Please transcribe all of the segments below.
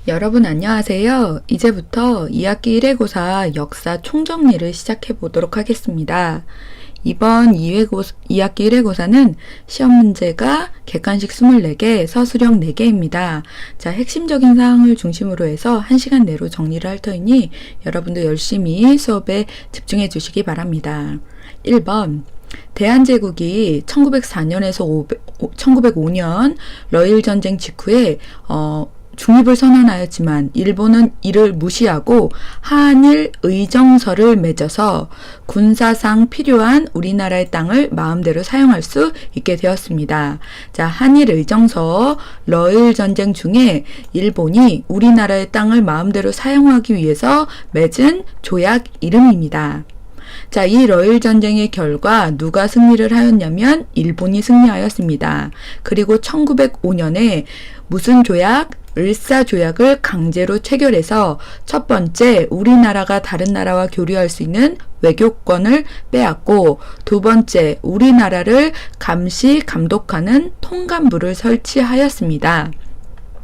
여러분 안녕하세요. 이제부터 2학기 1회고사 역사 총정리를 시작해 보도록 하겠습니다. 이번 2학기 1회고사는 시험 문제가 객관식 24개, 서술형 4개입니다. 자, 핵심적인 사항을 중심으로 해서 1시간 내로 정리를 할 터이니 여러분도 열심히 수업에 집중해 주시기 바랍니다. 1번 대한제국이 1904년에서 1905년 러일전쟁 직후에 중립을 선언하였지만 일본은 이를 무시하고 한일 의정서를 맺어서 군사상 필요한 우리나라의 땅을 마음대로 사용할 수 있게 되었습니다. 자, 한일 의정서 러일 전쟁 중에 일본이 우리나라의 땅을 마음대로 사용하기 위해서 맺은 조약 이름입니다. 자, 이 러일 전쟁의 결과 누가 승리를 하였냐면 일본이 승리하였습니다. 그리고 1905년에 무슨 조약? 을사조약을 강제로 체결해서 첫 번째 우리나라가 다른 나라와 교류할 수 있는 외교권을 빼앗고, 두 번째 우리나라를 감시 감독하는 통감부를 설치하였습니다.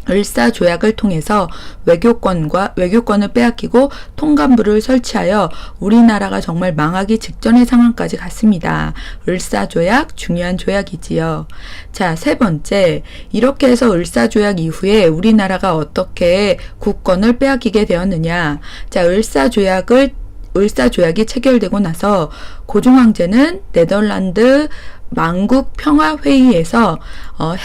을사조약을 통해서 외교권을 빼앗기고 통감부를 설치하여 우리나라가 정말 망하기 직전의 상황까지 갔습니다. 을사조약 중요한 조약이지요. 자, 세 번째, 이렇게 해서 을사조약 이후에 우리나라가 어떻게 국권을 빼앗기게 되었느냐. 자, 을사조약이 체결되고 나서 고종황제는 네덜란드 만국 평화회의에서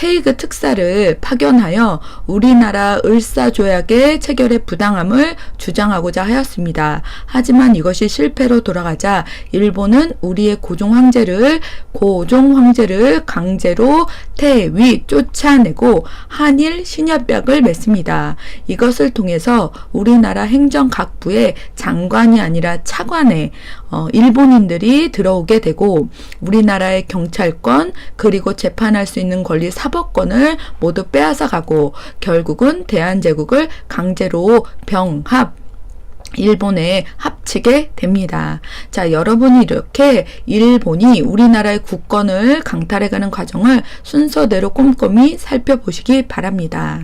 헤이그 특사를 파견하여 우리나라 을사조약의 체결의 부당함을 주장하고자 하였습니다. 하지만 이것이 실패로 돌아가자 일본은 우리의 고종황제를 강제로 태위 쫓아내고 한일 신협약을 맺습니다. 이것을 통해서 우리나라 행정각부의 장관이 아니라 차관에 일본인들이 들어오게 되고 우리나라의 경찰권 그리고 재판할 수 있는 권리 사법권을 모두 빼앗아 가고 결국은 대한제국을 강제로 일본에 합치게 됩니다. 자, 여러분이 이렇게 일본이 우리나라의 국권을 강탈해가는 과정을 순서대로 꼼꼼히 살펴보시기 바랍니다.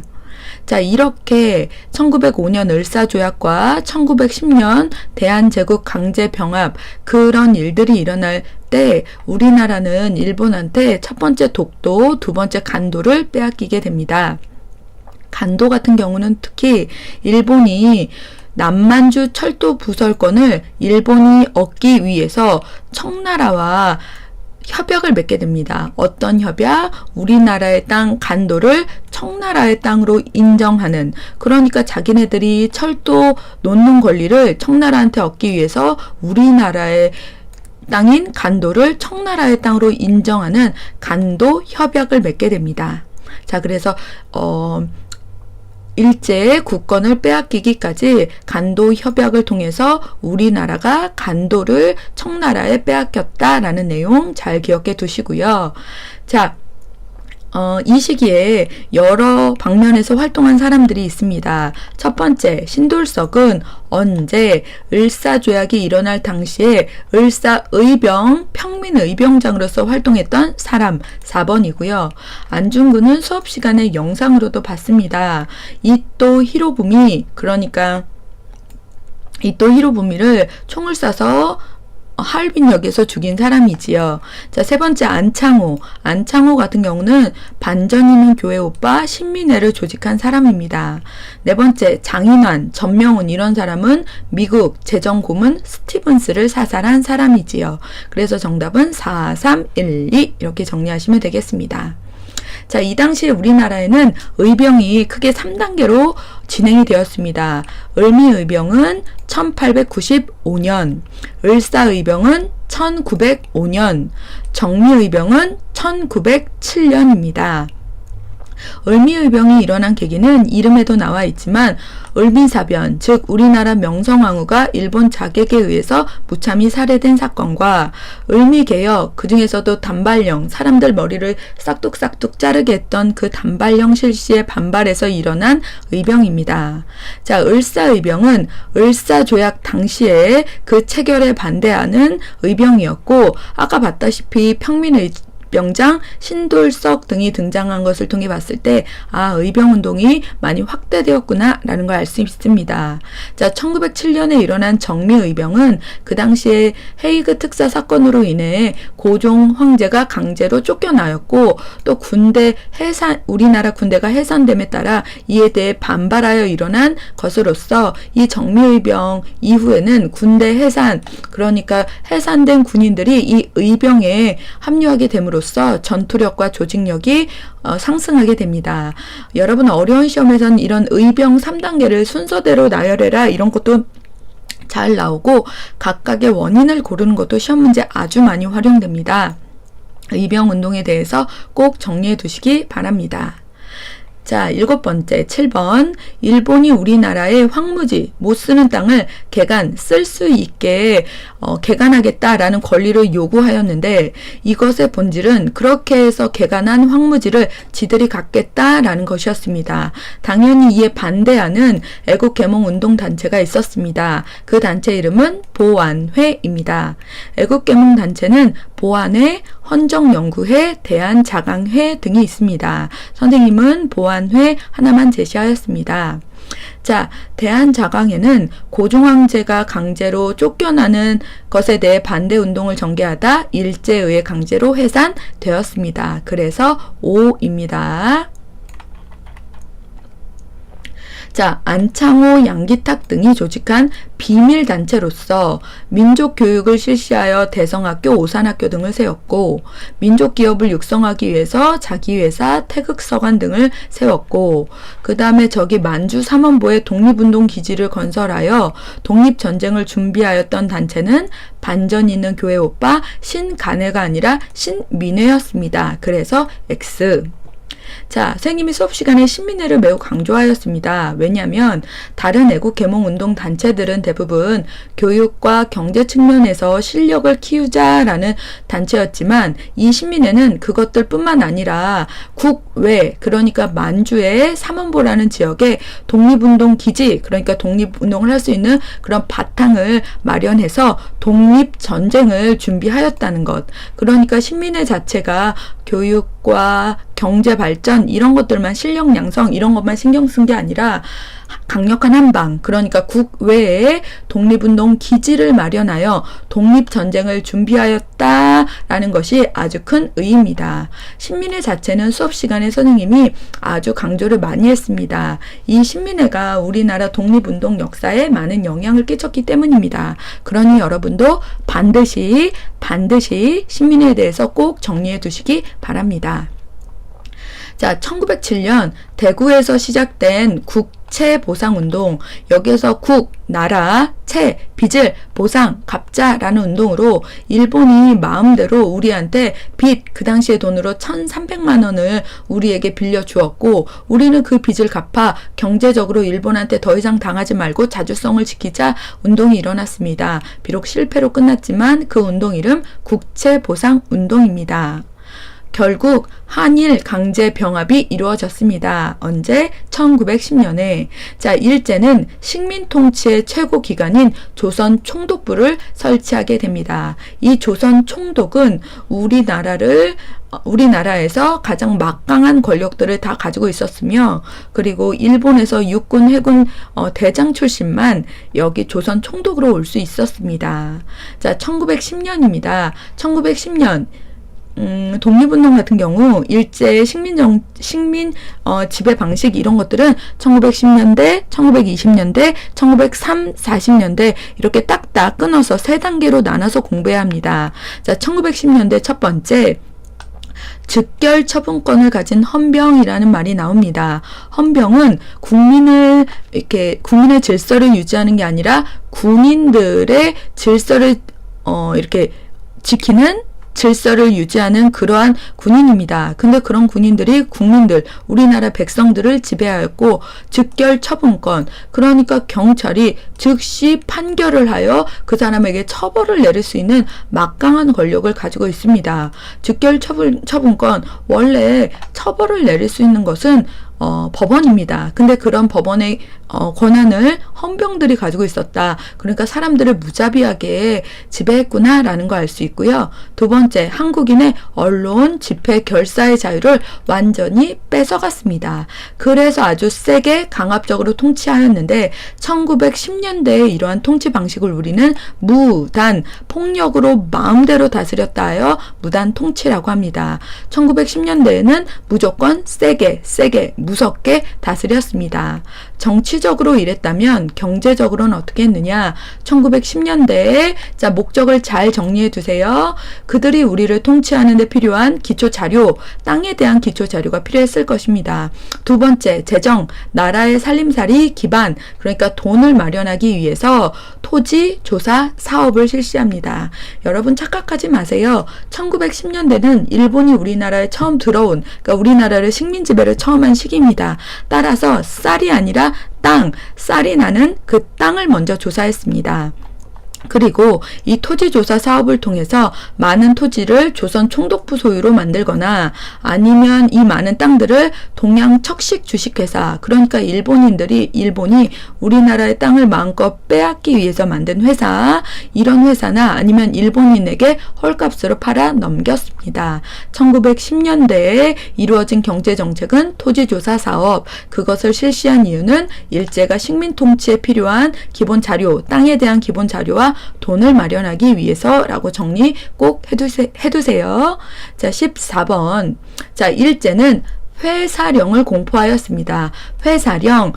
자, 이렇게 1905년 을사조약과 1910년 대한제국 강제 병합 그런 일들이 일어날 때 우리나라는 일본한테 첫 번째 독도, 두 번째 간도를 빼앗기게 됩니다. 간도 같은 경우는 특히 일본이 남만주 철도 부설권을 일본이 얻기 위해서 청나라와 협약을 맺게 됩니다. 어떤 협약? 우리나라의 땅 간도를 청나라의 땅으로 인정하는, 그러니까 자기네들이 철도 놓는 권리를 청나라한테 얻기 위해서 우리나라의 땅인 간도를 청나라의 땅으로 인정하는 간도 협약을 맺게 됩니다. 자, 그래서 일제 국권을 빼앗기기까지 간도 협약을 통해서 우리나라가 간도를 청나라에 빼앗겼다라는 내용 잘 기억해 두시고요. 자, 이 시기에 여러 방면에서 활동한 사람들이 있습니다. 첫 번째, 신돌석은 언제 을사조약이 일어날 당시에 을사의병, 평민의병장으로서 활동했던 사람 4번이고요. 안중근은 수업 시간에 영상으로도 봤습니다. 이토 히로부미를 총을 쏴서 하얼빈역에서 죽인 사람이지요. 자, 세 번째 안창호 같은 경우는 반전 있는 교회 오빠 신민회를 조직한 사람입니다. 네 번째 장인환, 전명훈 이런 사람은 미국 재정고문 스티븐스를 사살한 사람이지요. 그래서 정답은 4312 이렇게 정리하시면 되겠습니다. 자, 이 당시에 우리나라에는 의병이 크게 3단계로 진행이 되었습니다. 을미의병은 1895년, 을사의병은 1905년, 정미의병은 1907년입니다. 을미의병이 일어난 계기는 이름에도 나와 있지만 을미사변, 즉 우리나라 명성황후가 일본 자객에 의해서 무참히 살해된 사건과 을미개혁, 그 중에서도 단발령, 사람들 머리를 싹둑싹둑 자르게 했던 그 단발령 실시에 반발해서 일어난 의병입니다. 자, 을사의병은 을사조약 당시에 그 체결에 반대하는 의병이었고, 아까 봤다시피 병장 신돌석 등이 등장한 것을 통해 봤을 때 의병운동이 많이 확대되었구나 라는 걸 알 수 있습니다. 자, 1907년에 일어난 정미의병은 그 당시에 헤이그 특사 사건으로 인해 고종 황제가 강제로 쫓겨나였고 또 우리나라 군대가 해산됨에 따라 이에 대해 반발하여 일어난 것으로서 이 정미의병 이후에는 군대 해산, 그러니까 해산된 군인들이 이 의병에 합류하게 됨으로써 전투력과 조직력이 상승하게 됩니다. 여러분 어려운 시험에서는 이런 의병 3단계를 순서대로 나열해라 이런 것도 잘 나오고 각각의 원인을 고르는 것도 시험 문제 아주 많이 활용됩니다. 의병 운동에 대해서 꼭 정리해 두시기 바랍니다. 자, 7번째, 7번. 일본이 우리나라의 황무지, 못 쓰는 땅을 쓸 수 있게 개간하겠다라는 권리를 요구하였는데 이것의 본질은 그렇게 해서 개간한 황무지를 지들이 갖겠다라는 것이었습니다. 당연히 이에 반대하는 애국개몽운동단체가 있었습니다. 그 단체 이름은 보완회입니다. 애국개몽단체는 보완회, 헌정연구회, 대한자강회 등이 있습니다. 선생님은 보완회 하나만 제시하였습니다. 자, 대한자강회는 고종황제가 강제로 쫓겨나는 것에 대해 반대운동을 전개하다 일제에 의해 강제로 해산되었습니다. 그래서 5입니다. 자, 안창호, 양기탁 등이 조직한 비밀단체로서 민족교육을 실시하여 대성학교, 오산학교 등을 세웠고 민족기업을 육성하기 위해서 자기회사, 태극서관 등을 세웠고 그 다음에 만주 삼원보에 독립운동기지를 건설하여 독립전쟁을 준비하였던 단체는 반전 있는 교회 오빠 신간회가 아니라 신민회였습니다. 그래서 X. 자, 선생님이 수업 시간에 신민회를 매우 강조하였습니다. 왜냐하면 다른 애국개몽운동 단체들은 대부분 교육과 경제 측면에서 실력을 키우자라는 단체였지만 이 신민회는 그것들 뿐만 아니라 국외, 그러니까 만주의 삼원보라는 지역에 독립운동 기지, 그러니까 독립운동을 할 수 있는 그런 바탕을 마련해서 독립전쟁을 준비하였다는 것. 그러니까 신민회 자체가 교육과 경제 발전 이런 것들만 실력 양성 이런 것만 신경 쓴 게 아니라 강력한 한방, 그러니까 국외에 독립운동 기지를 마련하여 독립전쟁을 준비하였다라는 것이 아주 큰 의의입니다. 신민회 자체는 수업 시간에 선생님이 아주 강조를 많이 했습니다. 이 신민회가 우리나라 독립운동 역사에 많은 영향을 끼쳤기 때문입니다. 그러니 여러분도 반드시 신민회에 대해서 꼭 정리해 두시기 바랍니다. 자, 1907년 대구에서 시작된 국채보상운동, 여기에서 국, 나라, 채, 빚을 보상, 갚자라는 운동으로 일본이 마음대로 우리한테 빚, 그 당시의 돈으로 1,300만 원을 우리에게 빌려주었고 우리는 그 빚을 갚아 경제적으로 일본한테 더 이상 당하지 말고 자주성을 지키자 운동이 일어났습니다. 비록 실패로 끝났지만 그 운동 이름 국채보상운동입니다. 결국 한일 강제 병합이 이루어졌습니다. 언제? 1910년에. 자, 일제는 식민 통치의 최고 기관인 조선 총독부를 설치하게 됩니다. 이 조선 총독은 우리나라에서 가장 막강한 권력들을 다 가지고 있었으며 그리고 일본에서 육군 해군 대장 출신만 여기 조선 총독으로 올 수 있었습니다. 자, 1910년입니다. 1910년 독립운동 같은 경우 일제 식민 지배 방식 이런 것들은 1910년대, 1920년대, 1940년대 이렇게 딱딱 끊어서 3단계로 나눠서 공부해야 합니다. 자, 1910년대 첫 번째, 즉결 처분권을 가진 헌병이라는 말이 나옵니다. 헌병은 국민의 질서를 유지하는 게 아니라 군인들의 질서를 이렇게 지키는 질서를 유지하는 그러한 군인입니다. 근데 그런 군인들이 국민들, 우리나라 백성들을 지배하였고 즉결 처분권, 그러니까 경찰이 즉시 판결을 하여 그 사람에게 처벌을 내릴 수 있는 막강한 권력을 가지고 있습니다. 즉결 처분권, 원래 처벌을 내릴 수 있는 것은 법원입니다. 근데 그런 법원의 권한을 헌병들이 가지고 있었다. 그러니까 사람들을 무자비하게 지배했구나라는 거 알 수 있고요. 두 번째, 한국인의 언론, 집회, 결사의 자유를 완전히 뺏어갔습니다. 그래서 아주 세게 강압적으로 통치하였는데 1910년대에 이러한 통치 방식을 우리는 무단, 폭력으로 마음대로 다스렸다 하여 무단 통치라고 합니다. 1910년대에는 무조건 세게, 무섭게 다스렸습니다. 정치적으로 이랬다면 경제적으로는 어떻게 했느냐? 1910년대에 자, 목적을 잘 정리해 두세요. 그들이 우리를 통치하는 데 필요한 기초 자료, 땅에 대한 기초 자료가 필요했을 것입니다. 두 번째, 재정, 나라의 살림살이 기반, 그러니까 돈을 마련하기 위해서 토지 조사 사업을 실시합니다. 여러분 착각하지 마세요. 1910년대는 일본이 우리나라에 처음 들어온, 그러니까 우리나라를 식민 지배를 처음 한 시기입니다. 따라서 쌀이 아니라 쌀이 나는 그 땅을 먼저 조사했습니다. 그리고 이 토지조사 사업을 통해서 많은 토지를 조선 총독부 소유로 만들거나 아니면 이 많은 땅들을 동양 척식 주식회사, 그러니까 일본이 우리나라의 땅을 마음껏 빼앗기 위해서 만든 회사, 이런 회사나 아니면 일본인에게 헐값으로 팔아 넘겼습니다. 1910년대에 이루어진 경제정책은 토지조사 사업, 그것을 실시한 이유는 일제가 식민 통치에 필요한 기본 자료, 땅에 대한 기본 자료와 돈을 마련하기 위해서라고 정리 꼭 해두세요. 자, 14번. 자, 일제는 회사령을 공포하였습니다. 회사령.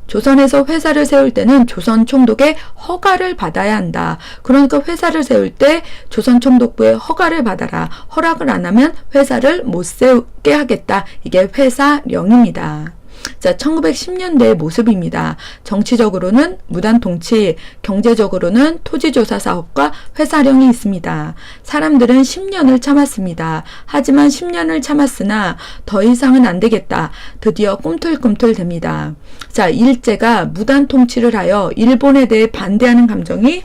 조선에서 회사를 세울 때는 조선 총독의 허가를 받아야 한다. 그러니까 회사를 세울 때 조선 총독부의 허가를 받아라. 허락을 안 하면 회사를 못 세우게 하겠다. 이게 회사령입니다. 자, 1910년대의 모습입니다. 정치적으로는 무단 통치, 경제적으로는 토지조사 사업과 회사령이 있습니다. 사람들은 10년을 참았습니다. 하지만 10년을 참았으나 더 이상은 안 되겠다. 드디어 꿈틀꿈틀 됩니다. 자, 일제가 무단 통치를 하여 일본에 대해 반대하는 감정이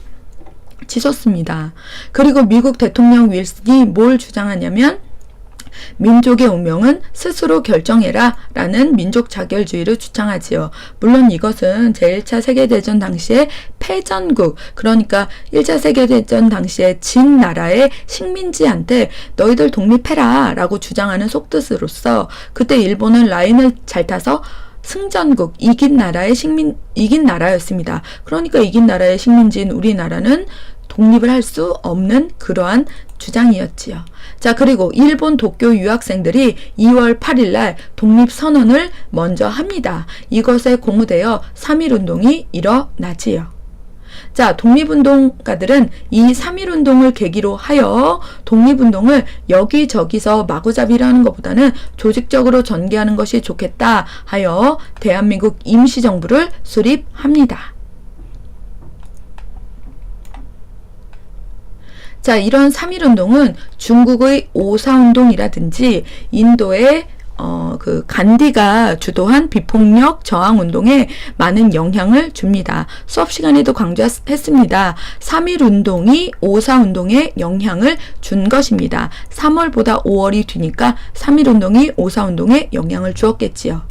치솟습니다. 그리고 미국 대통령 윌슨이 뭘 주장하냐면 민족의 운명은 스스로 결정해라 라는 민족 자결주의를 주창하지요. 물론 이것은 제1차 세계대전 당시에 패전국, 그러니까 1차 세계대전 당시에 진 나라의 식민지한테 너희들 독립해라 라고 주장하는 속뜻으로서 그때 일본은 라인을 잘 타서 승전국, 이긴 나라였습니다. 그러니까 이긴 나라의 식민지인 우리나라는 독립을 할 수 없는 그러한 주장이었지요. 자, 그리고 일본 도쿄 유학생들이 2월 8일 날 독립선언을 먼저 합니다. 이것에 공유되어 3.1운동이 일어나지요. 자, 독립운동가들은 이 3.1운동을 계기로 하여 독립운동을 여기저기서 마구잡이로 하는 것보다는 조직적으로 전개하는 것이 좋겠다 하여 대한민국 임시정부를 수립합니다. 자, 이런 3.1운동은 중국의 오사운동이라든지 인도의 그 간디가 주도한 비폭력 저항 운동에 많은 영향을 줍니다. 수업 시간에도 강조했습니다. 3.1운동이 오사운동에 영향을 준 것입니다. 3월보다 5월이 뒤니까 3.1운동이 오사운동에 영향을 주었겠지요.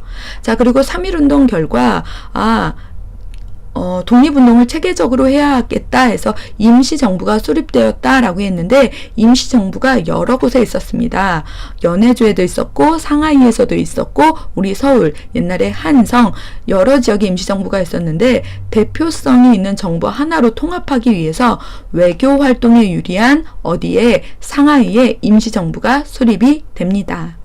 자, 그리고 3.1운동 결과 독립운동을 체계적으로 해야겠다 해서 임시정부가 수립되었다라고 했는데 임시정부가 여러 곳에 있었습니다. 연해주에도 있었고 상하이에서도 있었고 우리 서울, 옛날에 한성 여러 지역에 임시정부가 있었는데 대표성이 있는 정부 하나로 통합하기 위해서 외교 활동에 유리한 어디에 상하이에 임시정부가 수립이 됩니다.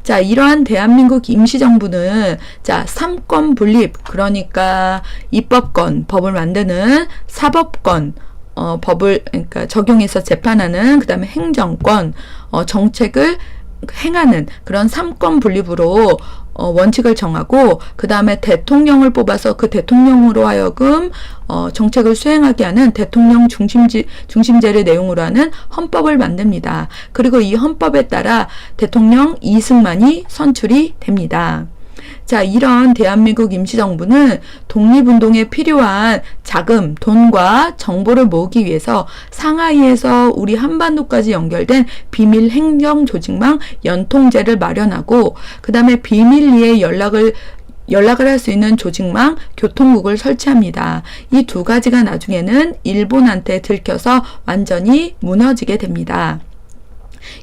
자, 이러한 대한민국 임시정부는 자, 3권 분립, 그러니까 입법권, 법을 만드는 사법권, 법을 그러니까 적용해서 재판하는, 그다음에 행정권, 정책을 행하는 그런 3권 분립으로 원칙을 정하고 그 다음에 대통령을 뽑아서 그 대통령으로 하여금 정책을 수행하게 하는 대통령 중심제를 내용으로 하는 헌법을 만듭니다. 그리고 이 헌법에 따라 대통령 이승만이 선출이 됩니다. 자, 이런 대한민국 임시정부는 독립운동에 필요한 자금, 돈과 정보를 모으기 위해서 상하이에서 우리 한반도까지 연결된 비밀 행정 조직망 연통제를 마련하고 그 다음에 비밀리에 연락을 연락을 할 수 있는 조직망, 교통국을 설치합니다. 이 두 가지가 나중에는 일본한테 들켜서 완전히 무너지게 됩니다.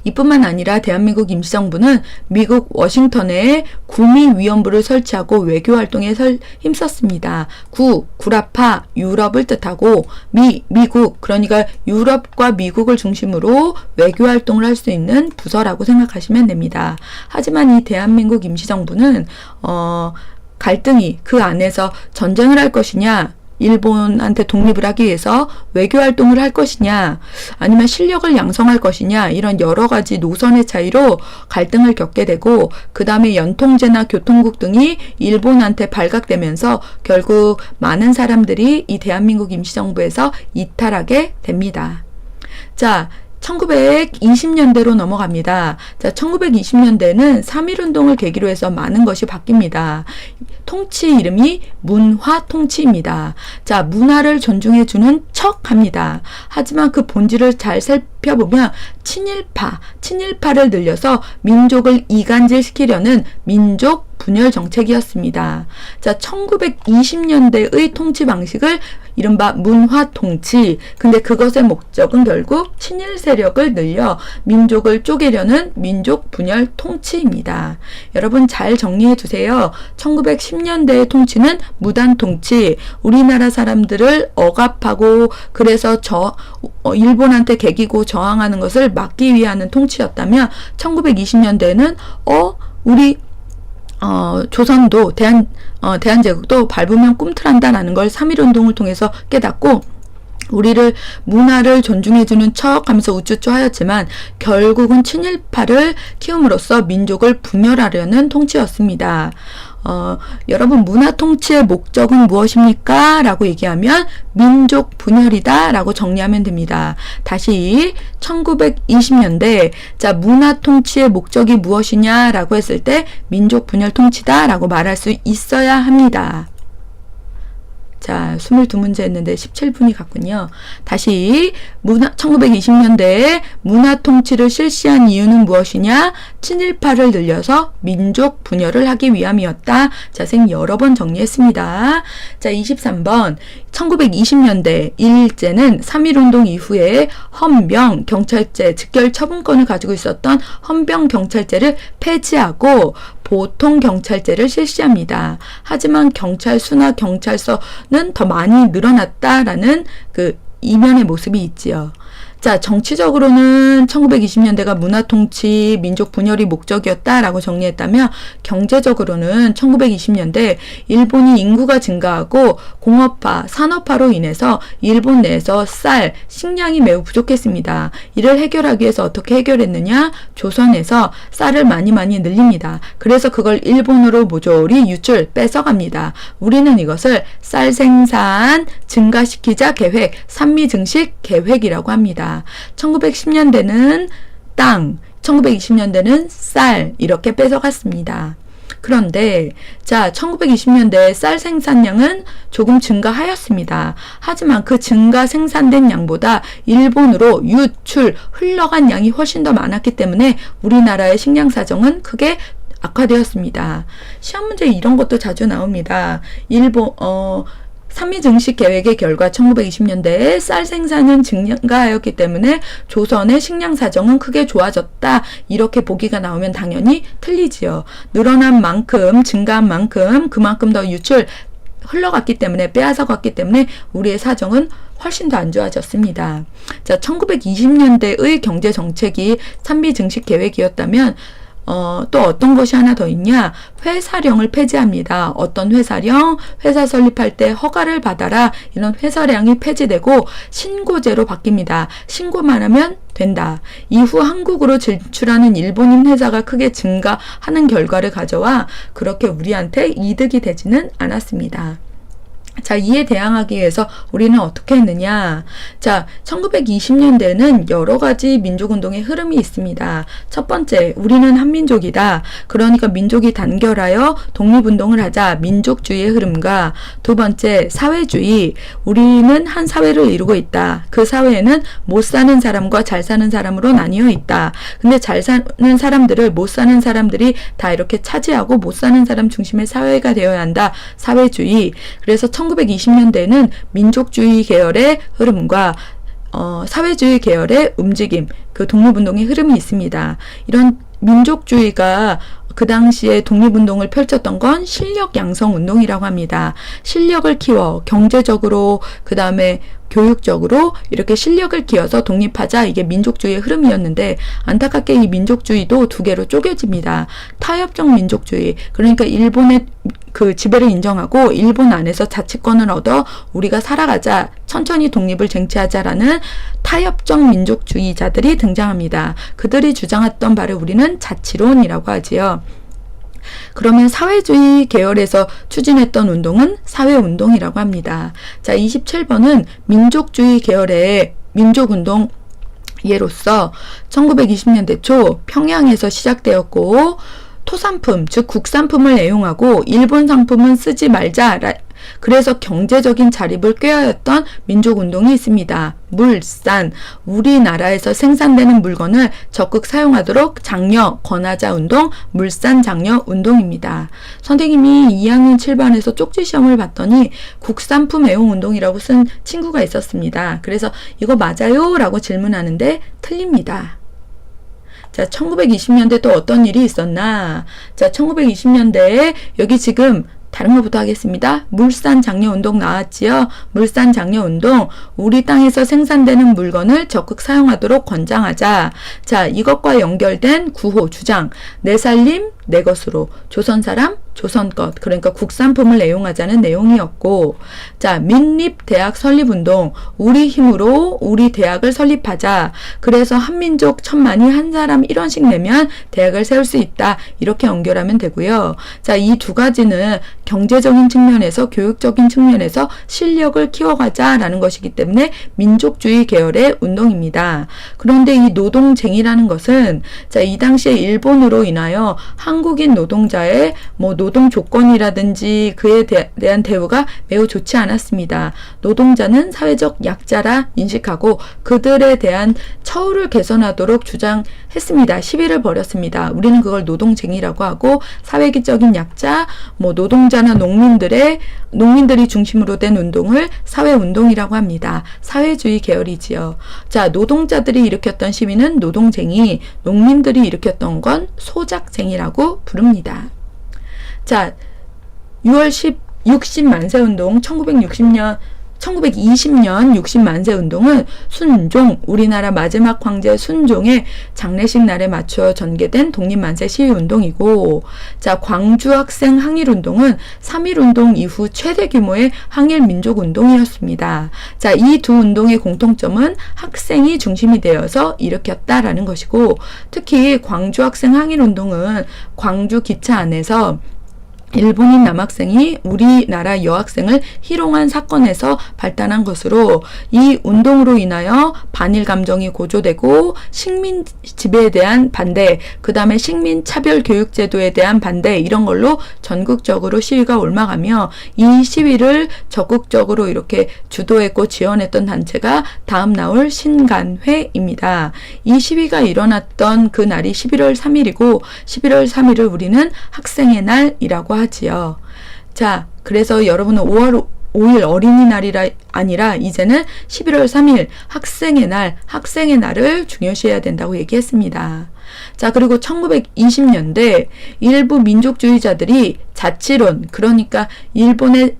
이뿐만 아니라 대한민국 임시정부는 미국 워싱턴에 구미위원부를 설치하고 외교활동에 힘썼습니다. 구라파, 유럽을 뜻하고 미국, 그러니까 유럽과 미국을 중심으로 외교활동을 할 수 있는 부서라고 생각하시면 됩니다. 하지만 이 대한민국 임시정부는 갈등이 그 안에서 전쟁을 할 것이냐, 일본한테 독립을 하기 위해서 외교활동을 할 것이냐, 아니면 실력을 양성할 것이냐, 이런 여러 가지 노선의 차이로 갈등을 겪게 되고, 그 다음에 연통제나 교통국 등이 일본한테 발각되면서 결국 많은 사람들이 이 대한민국 임시정부에서 이탈하게 됩니다. 자, 1920년대로 넘어갑니다. 자, 1920년대는 3.1운동을 계기로 해서 많은 것이 바뀝니다. 통치 이름이 문화통치입니다. 자, 문화를 존중해주는 척 합니다. 하지만 그 본질을 잘 살펴보면 친일파를 늘려서 민족을 이간질시키려는 민족 분열 정책이었습니다. 자, 1920년대의 통치 방식을 이른바 문화통치, 근데 그것의 목적은 결국 친일 세력을 늘려 민족을 쪼개려는 민족 분열 통치입니다. 여러분 잘 정리해 두세요. 1910년대의 통치는 무단통치, 우리나라 사람들을 억압하고 그래서 일본한테 개기고 저항하는 것을 막기 위한 통치였다면, 1920년대에는 우리 조선도 대한제국도 밟으면 꿈틀한다라는 걸 3.1운동을 통해서 깨닫고 우리를 문화를 존중해주는 척 하면서 우쭈쭈 하였지만 결국은 친일파를 키움으로써 민족을 분열하려는 통치였습니다. 여러분 문화 통치의 목적은 무엇입니까? 라고 얘기하면 민족 분열이다 라고 정리하면 됩니다. 다시 1920년대 자 문화 통치의 목적이 무엇이냐 라고 했을 때 민족 분열 통치다 라고 말할 수 있어야 합니다. 자, 22문제 했는데 17분이 갔군요. 다시 1920년대에 문화 통치를 실시한 이유는 무엇이냐? 친일파를 늘려서 민족 분열을 하기 위함이었다. 자, 선생님 여러 번 정리했습니다. 자, 23번 1920년대 1일제는 3.1운동 이후에 헌병, 경찰제, 즉결 처분권을 가지고 있었던 헌병 경찰제를 폐지하고 보통 경찰제를 실시합니다. 하지만 경찰 수나 경찰서는 더 많이 늘어났다라는 그 이면의 모습이 있지요. 자, 정치적으로는 1920년대가 문화통치, 민족 분열이 목적이었다라고 정리했다면 경제적으로는 1920년대 일본이 인구가 증가하고 공업화, 산업화로 인해서 일본 내에서 쌀, 식량이 매우 부족했습니다. 이를 해결하기 위해서 어떻게 해결했느냐? 조선에서 쌀을 많이 늘립니다. 그래서 그걸 일본으로 모조리 유출, 뺏어갑니다. 우리는 이것을 쌀 생산 증가시키자 계획, 산미 증식 계획이라고 합니다. 1910년대는 땅, 1920년대는 쌀 이렇게 뺏어갔습니다. 그런데 자 1920년대 쌀 생산량은 조금 증가하였습니다. 하지만 그 증가 생산된 양보다 일본으로 유출, 흘러간 양이 훨씬 더 많았기 때문에 우리나라의 식량 사정은 크게 악화되었습니다. 시험 문제에 이런 것도 자주 나옵니다. 산미증식 계획의 결과 1920년대에 쌀 생산은 증가하였기 때문에 조선의 식량 사정은 크게 좋아졌다. 이렇게 보기가 나오면 당연히 틀리지요. 늘어난 만큼, 증가한 만큼 그만큼 더 유출 흘러갔기 때문에 빼앗아갔기 때문에 우리의 사정은 훨씬 더 안 좋아졌습니다. 자, 1920년대의 경제 정책이 산미증식 계획이었다면 또 어떤 것이 하나 더 있냐? 회사령을 폐지합니다. 어떤 회사령? 회사 설립할 때 허가를 받아라. 이런 회사령이 폐지되고 신고제로 바뀝니다. 신고만 하면 된다. 이후 한국으로 진출하는 일본인 회사가 크게 증가하는 결과를 가져와 그렇게 우리한테 이득이 되지는 않았습니다. 자, 이에 대항하기 위해서 우리는 어떻게 했느냐? 자, 1920년대에는 여러 가지 민족운동의 흐름이 있습니다. 첫 번째, 우리는 한민족이다. 그러니까 민족이 단결하여 독립운동을 하자. 민족주의의 흐름과 두 번째, 사회주의. 우리는 한 사회를 이루고 있다. 그 사회에는 못 사는 사람과 잘 사는 사람으로 나뉘어 있다. 근데 잘 사는 사람들을 못 사는 사람들이 다 이렇게 차지하고 못 사는 사람 중심의 사회가 되어야 한다. 사회주의. 그래서 1920년대에는 민족주의 계열의 흐름과 사회주의 계열의 움직임, 그 독립운동의 흐름이 있습니다. 이런 민족주의가 그 당시에 독립운동을 펼쳤던 건 실력 양성 운동이라고 합니다. 실력을 키워 경제적으로 그 다음에 교육적으로 이렇게 실력을 키워서 독립하자, 이게 민족주의의 흐름이었는데 안타깝게 이 민족주의도 두 개로 쪼개집니다. 타협적 민족주의, 그러니까 일본의 그 지배를 인정하고 일본 안에서 자치권을 얻어 우리가 살아가자, 천천히 독립을 쟁취하자라는 타협적 민족주의자들이 등장합니다. 그들이 주장했던 바를 우리는 자치론이라고 하지요. 그러면 사회주의 계열에서 추진했던 운동은 사회운동이라고 합니다. 자, 27번은 민족주의 계열의 민족운동 예로서 1920년대 초 평양에서 시작되었고, 토산품, 즉 국산품을 애용하고 일본 상품은 쓰지 말자, 그래서 경제적인 자립을 꾀하였던 민족운동이 있습니다. 물산, 우리나라에서 생산되는 물건을 적극 사용하도록 장려, 권하자 운동, 물산 장려 운동입니다. 선생님이 2학년 7반에서 쪽지시험을 봤더니 국산품 애용 운동이라고 쓴 친구가 있었습니다. 그래서 이거 맞아요? 라고 질문하는데 틀립니다. 자, 1920년대 또 어떤 일이 있었나? 자, 1920년대에 여기 지금 다른 것부터 하겠습니다. 물산 장려 운동 나왔지요. 물산 장려 운동, 우리 땅에서 생산되는 물건을 적극 사용하도록 권장하자. 자, 이것과 연결된 구호 주장, 내 살림 내 것으로, 조선 사람 조선 것, 그러니까 국산품을 애용하자는 내용이었고, 자, 민립대학 설립운동, 우리 힘으로 우리 대학을 설립하자. 그래서 한민족 천만이 한 사람 1원씩 내면 대학을 세울 수 있다. 이렇게 연결하면 되고요. 자, 이 두 가지는 경제적인 측면에서, 교육적인 측면에서 실력을 키워가자라는 것이기 때문에 민족주의 계열의 운동입니다. 그런데 이 노동쟁이라는 것은, 자, 이 당시에 일본으로 인하여 한국인 노동자의 노동 조건이라든지 그에 대한 대우가 매우 좋지 않았습니다. 노동자는 사회적 약자라 인식하고 그들에 대한 처우를 개선하도록 주장했습니다. 시비를 벌였습니다. 우리는 그걸 노동쟁이라고 하고, 사회적인 약자, 노동자나 농민들이 중심으로 된 운동을 사회운동이라고 합니다. 사회주의 계열이지요. 자, 노동자들이 일으켰던 시위는 노동쟁이, 농민들이 일으켰던 건 소작쟁이라고 부릅니다. 자, 6월 60만세 운동, 1920년 60만세 운동은 순종, 우리나라 마지막 황제 순종의 장례식 날에 맞추어 전개된 독립만세 시위운동이고, 자, 광주 학생 항일운동은 3.1운동 이후 최대 규모의 항일민족운동이었습니다. 자, 이 두 운동의 공통점은 학생이 중심이 되어서 일으켰다라는 것이고, 특히 광주 학생 항일운동은 광주 기차 안에서 일본인 남학생이 우리나라 여학생을 희롱한 사건에서 발단한 것으로, 이 운동으로 인하여 반일 감정이 고조되고 식민 지배에 대한 반대, 그 다음에 식민 차별 교육 제도에 대한 반대, 이런 걸로 전국적으로 시위가 옮아가며, 이 시위를 적극적으로 이렇게 주도했고 지원했던 단체가 다음 나올 신간회입니다. 이 시위가 일어났던 그 날이 11월 3일이고 11월 3일을 우리는 학생의 날이라고 하지요. 자, 그래서 여러분은 5월 5일 어린이날이라 아니라 이제는 11월 3일 학생의 날을 중요시해야 된다고 얘기했습니다. 자, 그리고 1920년대 일부 민족주의자들이 자치론, 그러니까 일본의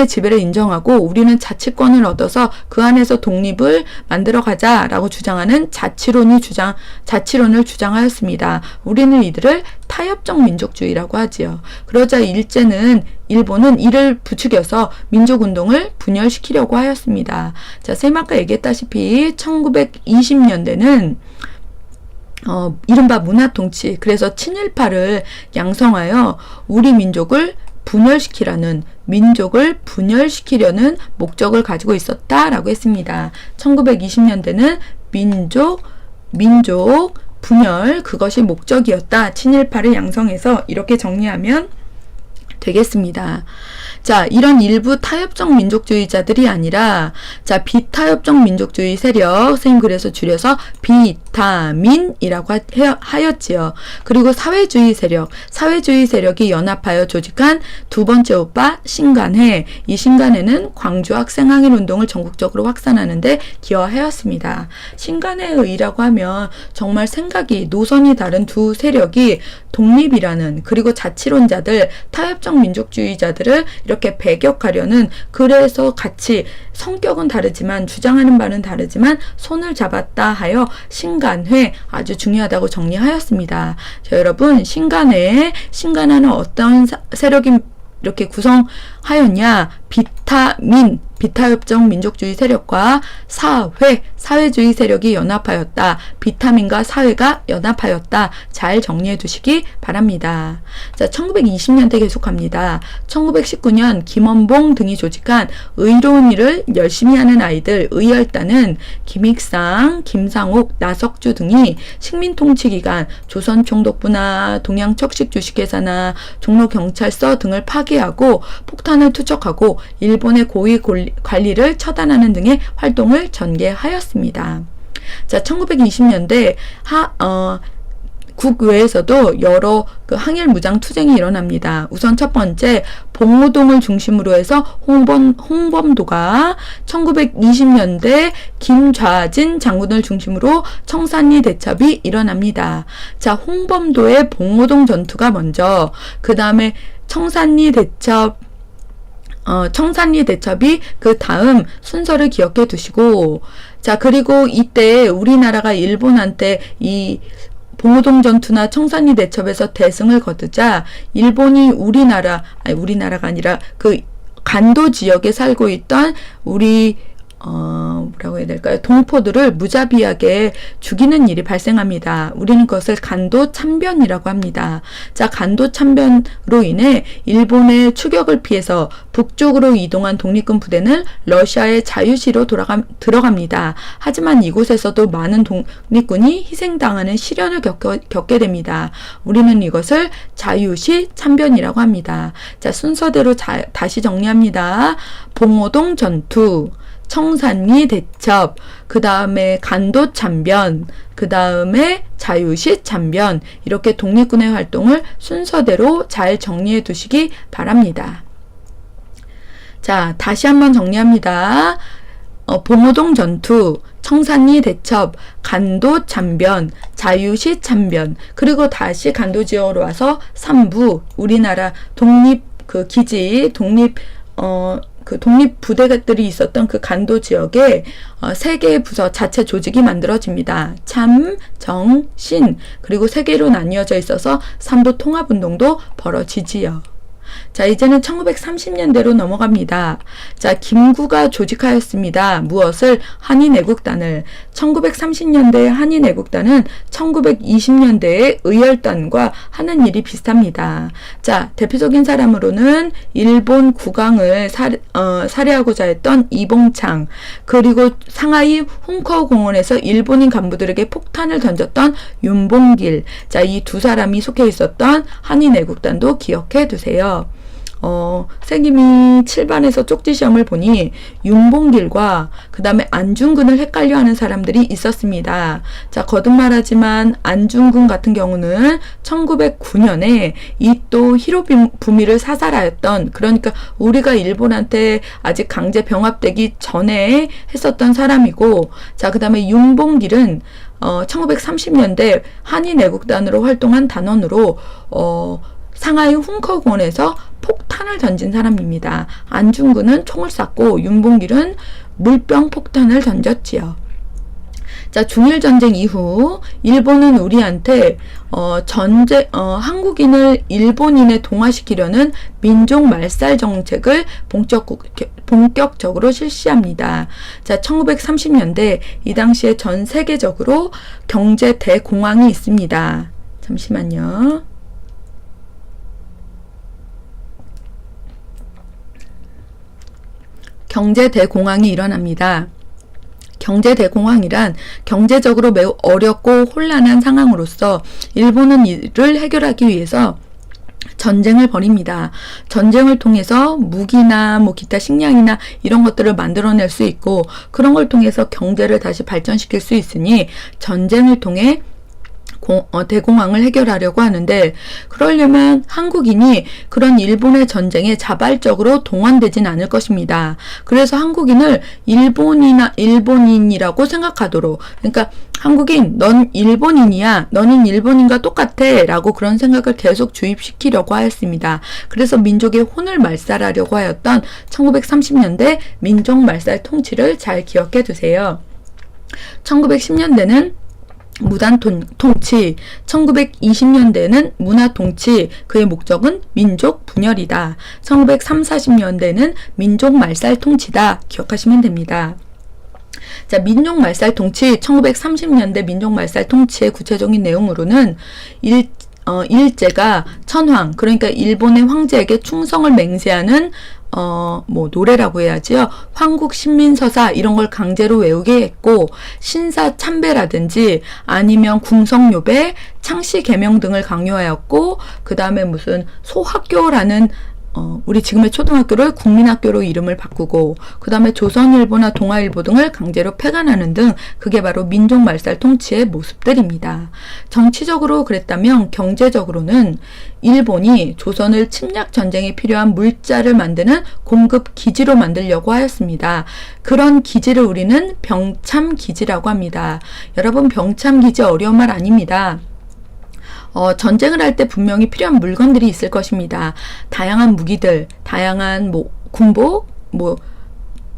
지배를 인정하고 우리는 자치권을 얻어서 그 안에서 독립을 만들어 가자라고 주장하는 자치론을 주장하였습니다. 우리는 이들을 타협적 민족주의라고 하지요. 그러자 일본은 이를 부추겨서 민족운동을 분열시키려고 하였습니다. 자, 쌤 아까 얘기했다시피 1920년대는 이른바 문화통치, 그래서 친일파를 양성하여 우리 민족을 분열시키려는, 민족을 분열시키려는 목적을 가지고 있었다라고 했습니다. 1920년대는 민족 분열, 그것이 목적이었다. 친일파를 양성해서 이렇게 정리하면 되겠습니다. 자, 이런 일부 타협적 민족주의자들이 아니라, 자, 비타협적 민족주의 세력, 선생님 그래서 줄여서 비타민이라고 하였지요. 그리고 사회주의 세력이 연합하여 조직한 두 번째 오빠 신간회, 이 신간회는 광주 학생항일운동을 전국적으로 확산하는데 기여하였습니다. 신간회의라고 하면 정말 생각이, 노선이 다른 두 세력이 독립이라는, 그리고 자치론자들, 타협적 민족주의자들을 이렇게 배격하려는, 그래서 같이 성격은 다르지만 주장하는 바는 다르지만 손을 잡았다 하여 신간회, 아주 중요하다고 정리하였습니다. 자, 여러분, 신간회는 어떤 세력이 이렇게 구성하였냐? 비타협적 민족주의 세력과 사회주의 세력이 연합하였다. 비타민과 사회가 연합하였다. 잘 정리해 두시기 바랍니다. 자, 1920년대 계속합니다. 1919년 김원봉 등이 조직한 의로운 일을 열심히 하는 아이들 의열단은 김익상, 김상옥, 나석주 등이 식민통치기간 조선총독부나 동양척식주식회사나 종로경찰서 등을 파괴하고 폭탄을 투척하고 일본의 고위 관리를 처단하는 등의 활동을 전개하였습니다. 자, 1920년대 국외에서도 여러 항일 무장 투쟁이 일어납니다. 우선 첫 번째, 봉오동을 중심으로 해서 홍범도가 1920년대 김좌진 장군을 중심으로 청산리 대첩이 일어납니다. 자, 홍범도의 봉오동 전투가 먼저, 그 다음에 청산리 대첩이 그 다음 순서를 기억해 두시고, 자, 그리고 이때 우리나라가 일본한테 이 봉오동 전투나 청산리 대첩에서 대승을 거두자 일본이 우리나라가 아니라 그 간도 지역에 살고 있던 우리 뭐라고 해야 될까요? 동포들을 무자비하게 죽이는 일이 발생합니다. 우리는 그것을 간도 참변이라고 합니다. 자, 간도 참변으로 인해 일본의 추격을 피해서 북쪽으로 이동한 독립군 부대는 러시아의 자유시로 들어갑니다. 하지만 이곳에서도 많은 독립군이 희생당하는 시련을 겪게 됩니다. 우리는 이것을 자유시 참변이라고 합니다. 자, 순서대로 다시 정리합니다. 봉오동 전투, 청산리 대첩, 그 다음에 간도 참변, 그 다음에 자유시 참변, 이렇게 독립군의 활동을 순서대로 잘 정리해 두시기 바랍니다. 자, 다시 한번 정리합니다. 봉오동 전투, 청산리 대첩, 간도 참변, 자유시 참변, 그리고 다시 간도 지역으로 와서 3부, 우리나라 독립 기지, 독립 부대들이 있었던 그 간도 지역에 3개의 부서, 자체 조직이 만들어집니다. 참, 정, 신, 그리고 3개로 나뉘어져 있어서 삼부 통합운동도 벌어지지요. 자, 이제는 1930년대로 넘어갑니다. 자, 김구가 조직하였습니다. 무엇을? 한인애국단을. 1930년대의 한인애국단은 1920년대의 의열단과 하는 일이 비슷합니다. 자, 대표적인 사람으로는 일본 국왕을 살해하고자 했던 이봉창, 그리고 상하이 훈커공원에서 일본인 간부들에게 폭탄을 던졌던 윤봉길. 자, 이 두 사람이 속해 있었던 한인애국단도 기억해 두세요. 선생님이 7반에서 쪽지 시험을 보니 윤봉길과 그 다음에 안중근을 헷갈려하는 사람들이 있었습니다. 자, 거듭말하지만 안중근 같은 경우는 1909년에 이또 히로부미를 사살하였던, 그러니까 우리가 일본한테 아직 강제 병합되기 전에 했었던 사람이고, 자, 그 다음에 윤봉길은 1930년대 한인애국단으로 활동한 단원으로 상하이 훈커공원에서 폭탄을 던진 사람입니다. 안중근은 총을 쐈고 윤봉길은 물병 폭탄을 던졌지요. 자, 중일전쟁 이후 일본은 우리한테 한국인을 일본인에 동화시키려는 민족 말살 정책을 본격적으로 실시합니다. 자, 1930년대 이 당시에 전 세계적으로 경제 대공황이 있습니다. 잠시만요. 경제 대공황이 일어납니다. 경제 대공황이란 경제적으로 매우 어렵고 혼란한 상황으로서 일본은 이를 해결하기 위해서 전쟁을 벌입니다. 전쟁을 통해서 무기나 기타 식량이나 이런 것들을 만들어낼 수 있고, 그런 걸 통해서 경제를 다시 발전시킬 수 있으니 전쟁을 통해 대공황을 해결하려고 하는데, 그러려면 한국인이 그런 일본의 전쟁에 자발적으로 동원되진 않을 것입니다. 그래서 한국인을 일본인이라고 생각하도록, 그러니까 한국인, 넌 일본인이야, 너는 일본인과 똑같아 라고 그런 생각을 계속 주입시키려고 하였습니다. 그래서 민족의 혼을 말살하려고 하였던 1930년대 민족 말살 통치를 잘 기억해 두세요. 1910년대는 무단 통치, 1920년대에는 문화 통치, 그의 목적은 민족 분열이다. 1930, 40년대는 민족 말살 통치다. 기억하시면 됩니다. 자, 민족 말살 통치, 1930년대 민족 말살 통치의 구체적인 내용으로는 일제가 천황, 그러니까 일본의 황제에게 충성을 맹세하는 노래라고 해야지요. 황국신민서사 이런 걸 강제로 외우게 했고, 신사참배라든지 아니면 궁성요배, 창씨개명 등을 강요하였고, 그 다음에 무슨 소학교라는 우리 지금의 초등학교를 국민학교로 이름을 바꾸고, 그 다음에 조선일보나 동아일보 등을 강제로 폐간하는 등, 그게 바로 민족말살 통치의 모습들입니다. 정치적으로 그랬다면 경제적으로는 일본이 조선을 침략 전쟁에 필요한 물자를 만드는 공급 기지로 만들려고 하였습니다. 그런 기지를 우리는 병참기지라고 합니다. 여러분, 병참기지 어려운 말 아닙니다. 전쟁을 할 때 분명히 필요한 물건들이 있을 것입니다. 다양한 무기들, 다양한 군복,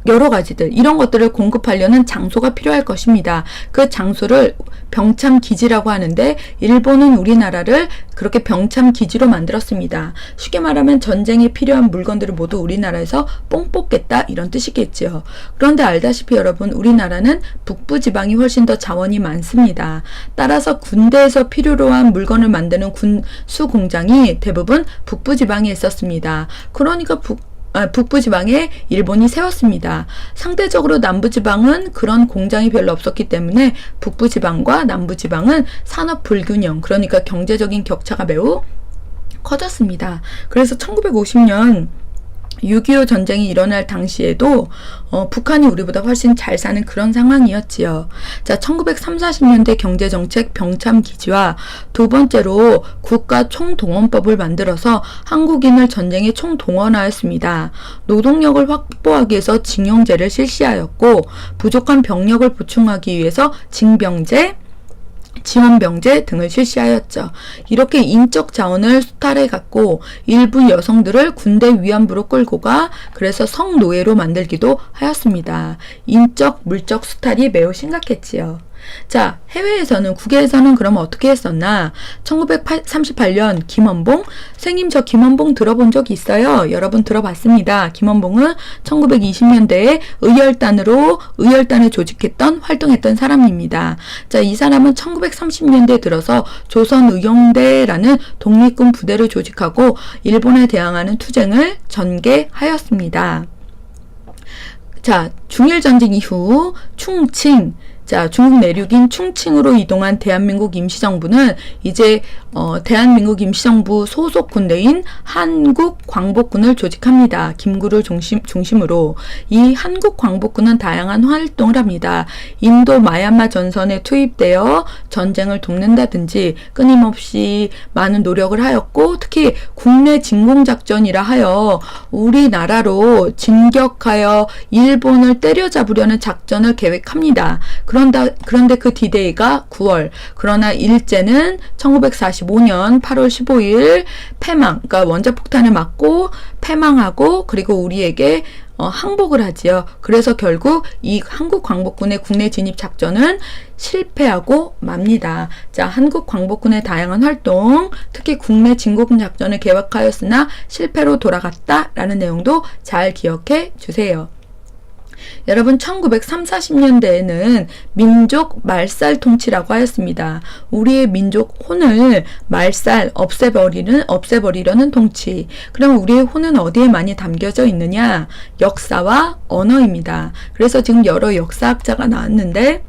여러 가지들, 이런 것들을 공급하려는 장소가 필요할 것입니다. 그 장소를 병참기지라고 하는데, 일본은 우리나라를 그렇게 병참기지로 만들었습니다. 쉽게 말하면 전쟁에 필요한 물건들을 모두 우리나라에서 뽕 뽑겠다, 이런 뜻이겠죠. 그런데 알다시피 여러분, 우리나라는 북부지방이 훨씬 더 자원이 많습니다. 따라서 군대에서 필요로 한 물건을 만드는 군수 공장이 대부분 북부지방에 있었습니다. 그러니까 북부지방에 일본이 세웠습니다. 상대적으로 남부지방은 그런 공장이 별로 없었기 때문에 북부지방과 남부지방은 산업 불균형, 그러니까 경제적인 격차가 매우 커졌습니다. 그래서 1950년 6.25 전쟁이 일어날 당시에도 북한이 우리보다 훨씬 잘 사는 그런 상황이었지요. 자, 1930, 40년대 경제정책 병참기지와 두 번째로 국가총동원법을 만들어서 한국인을 전쟁에 총동원하였습니다. 노동력을 확보하기 위해서 징용제를 실시하였고, 부족한 병력을 보충하기 위해서 징병제, 지원병제 등을 실시하였죠. 이렇게 인적 자원을 수탈해 갖고 일부 여성들을 군대 위안부로 끌고 가, 그래서 성노예로 만들기도 하였습니다. 인적, 물적 수탈이 매우 심각했지요. 자, 해외에서는, 국외에서는 그럼 어떻게 했었나? 1938년 김원봉, 선생님 저 김원봉 들어본 적 있어요? 여러분 들어봤습니다. 김원봉은 1920년대에 의열단을 조직했던, 활동했던 사람입니다. 자, 이 사람은 1930년대에 들어서 조선의용대라는 독립군 부대를 조직하고 일본에 대항하는 투쟁을 전개하였습니다. 자, 중일전쟁 이후 충칭, 자, 중국 내륙인 충칭으로 이동한 대한민국 임시정부는 이제 대한민국 임시정부 소속 군대인 한국광복군을 조직합니다. 김구를 중심으로. 이 한국광복군은 다양한 활동을 합니다. 인도 마얀마 전선에 투입되어 전쟁을 돕는다든지 끊임없이 많은 노력을 하였고, 특히 국내 진공작전이라 하여 우리나라로 진격하여 일본을 때려잡으려는 작전을 계획합니다. 그런데 그 디데이가 9월. 그러나 일제는 1945년 8월 15일 패망, 그러니까 원자폭탄을 맞고 패망하고, 그리고 우리에게 항복을 하지요. 그래서 결국 이 한국광복군의 국내 진입 작전은 실패하고 맙니다. 자, 한국광복군의 다양한 활동, 특히 국내 진공 작전을 계획하였으나 실패로 돌아갔다라는 내용도 잘 기억해 주세요. 여러분 1930, 40년대에는 민족 말살 통치라고 하였습니다. 우리의 민족 혼을 없애버리려는 통치. 그럼 우리의 혼은 어디에 많이 담겨져 있느냐? 역사와 언어입니다. 그래서 지금 여러 역사학자가 나왔는데